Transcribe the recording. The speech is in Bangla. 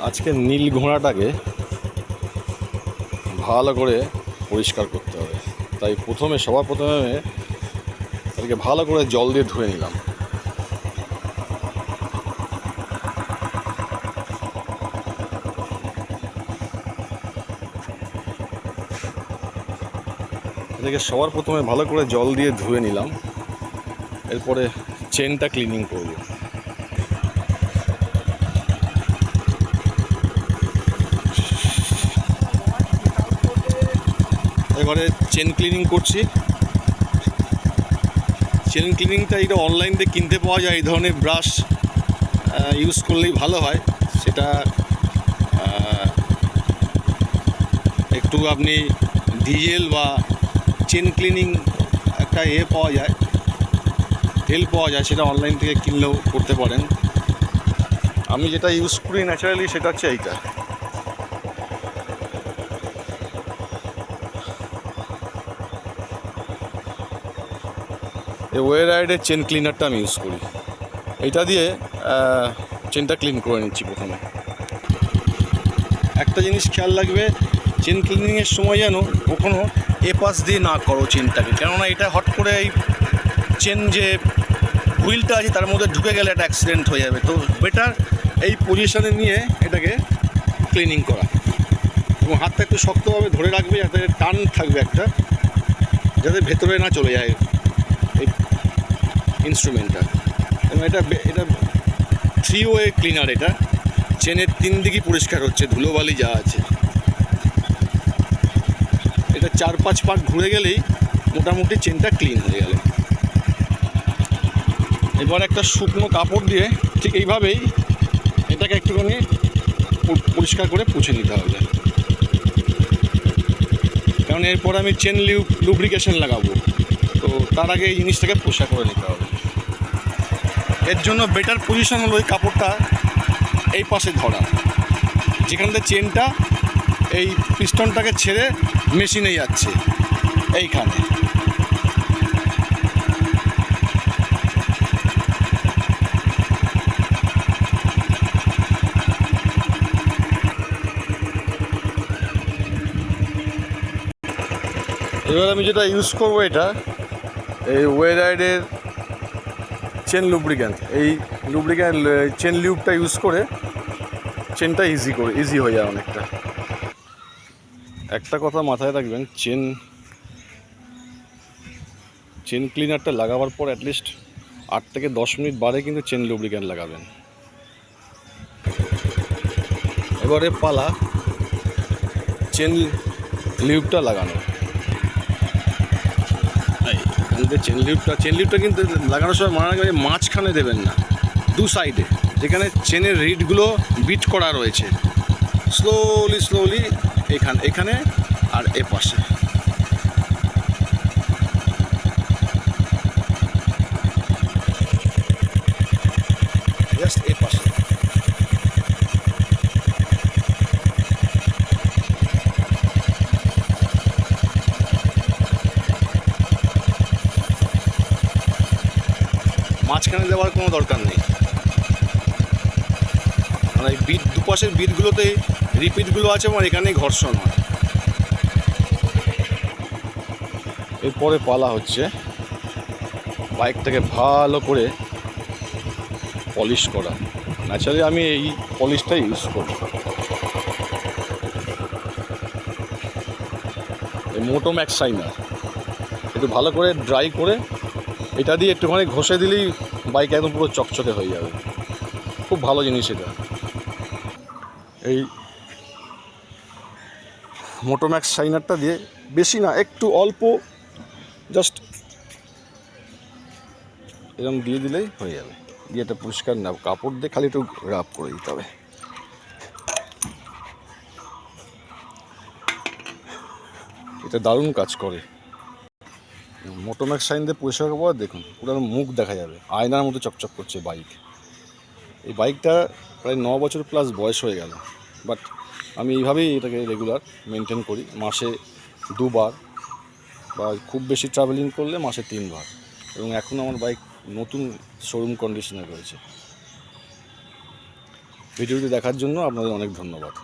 আজকে নীল ঘোড়াটাকে ভালো করে পরিষ্কার করতে হবে, তাই সবার প্রথমে তাদেরকে ভালো করে জল দিয়ে ধুয়ে নিলাম। এটাকে সবার প্রথমে ভালো করে জল দিয়ে ধুয়ে নিলাম। এরপরে চেনটা ক্লিনিং করব। এবারে চেন ক্লিনিং করছি। চেন ক্লিনিংটা এটা অনলাইন থেকে কিনতে পাওয়া যায়। এই ধরনের ব্রাশ ইউজ করলেই ভালো হয়। সেটা একটু আপনি ডিজেল বা চেন ক্লিনিং একটা পাওয়া যায়, তেল পাওয়া যায়, সেটা অনলাইন থেকে কিনলেও করতে পারেন। আমি যেটা ইউজ করি ন্যাচারালি সেটা হচ্ছে এইটা। এই ওয়ে রাইডের চেন ক্লিনারটা আমি ইউজ করি। এইটা দিয়ে চেনটা ক্লিন করে নিচ্ছি প্রথমে। একটা জিনিস খেয়াল রাখবে, চেন ক্লিনিংয়ের সময় যেন কখনো এপাশ দিয়ে না করো চেনটাকে, কেননা এটা হট করে এই চেন যে হুইলটা আছে তার মধ্যে ঢুকে গেলে একটা অ্যাক্সিডেন্ট হয়ে যাবে। তো বেটার এই পজিশনে নিয়ে এটাকে ক্লিনিং করা, এবং হাতটা একটু শক্তভাবে ধরে রাখবে যাতে টান থাকবে একটা, যাতে ভেতরে না চলে যায় এই ইনস্ট্রুমেন্টটা। এবং এটা 3 ওয়ে ক্লিনার। এটা চেনের 3 দিকই পরিষ্কার হচ্ছে, ধুলোবালি যা আছে। এটা 4-5 পাক ঘুরে গেলেই মোটামুটি চেনটা ক্লিন হয়ে গেল। এবার একটা শুকনো কাপড় দিয়ে ঠিক এইভাবেই এটাকে একটুখানি পরিষ্কার করে পুছে নিতে হবে, কারণ এরপর আমি চেন লুব্রিকেশন লাগাবো। তো তার আগে এই জিনিসটাকে পোষা করে নিতে হবে। এর জন্য বেটার পজিশন হলো এই কাপড়টা এই পাশে ধরা, যেখান থেকে চেনটা এই পিস্টনটাকে ছেড়ে মেশিনে যাচ্ছে এইখানে। এবার আমি যেটা ইউজ করবো, এটা এই ওয়ে রাইডের চেন লুব্রিক্যান্ট। এই চেন লিউবটা ইউজ করে চেনটা ইজি হয়ে যায় অনেকটা। একটা কথা মাথায় রাখবেন, চেন ক্লিনারটা লাগাবার পর অ্যাটলিস্ট 8 থেকে 10 মিনিট বাদে কিন্তু চেন লুব্রিক্যান্ট লাগাবেন। এবারে পালা চেন লিউবটা লাগানো। চেন লিউবটা কিন্তু লাগানোর সময় মনে রাখবেন মাঝখানে দেবেন না, 2 সাইডে, যেখানে চেনের রিডগুলো বিট করা রয়েছে। স্লোলি এখানে আর এ পাশে। জাস্ট এ পাশে। মাঝখানে দেওয়ার কোনো দরকার নেই, মানে এই দুপাশের বিটগুলোতে রিপিটগুলো আছে এবং এখানেই ঘর্ষণ হয়। এরপরে পালা হচ্ছে বাইকটাকে ভালো করে পলিশ করা। ন্যাচারালি আমি এই পলিশটাই ইউজ করি। এই মোটোম্যাক্স শাইনার একটু ভালো করে ড্রাই করে এটা দিয়ে একটুখানি ঘষে দিলেই বাইক একদম পুরো চকচকে হয়ে যাবে। খুব ভালো জিনিস এটা। এই মোটোম্যাক্স শাইনারটা দিয়ে বেশি না, একটু অল্প জাস্ট এরকম দিয়ে দিলেই হয়ে যাবে। দিয়ে এটা পরিষ্কার না কাপড় দিয়ে খালি একটু রাব করে দিতে হবে। এটা দারুণ কাজ করে। মোটোম্যাক্স শাইন দিয়ে পরিষ্কার করার পর দেখুন পুরো মুখ দেখা যাবে, আয়নার মতো চকচক করছে বাইক। এই বাইকটা প্রায় 9 বছর প্লাস বয়স হয়ে গেল, বাট আমি এইভাবেই এটাকে রেগুলার মেনটেন করি। মাসে 2 বার, বা খুব বেশি ট্রাভেলিং করলে মাসে 3 বার। এবং এখন আমার বাইক নতুন শোরুম কন্ডিশনে রয়েছে। ভিডিওটি দেখার জন্য আপনাদের অনেক ধন্যবাদ।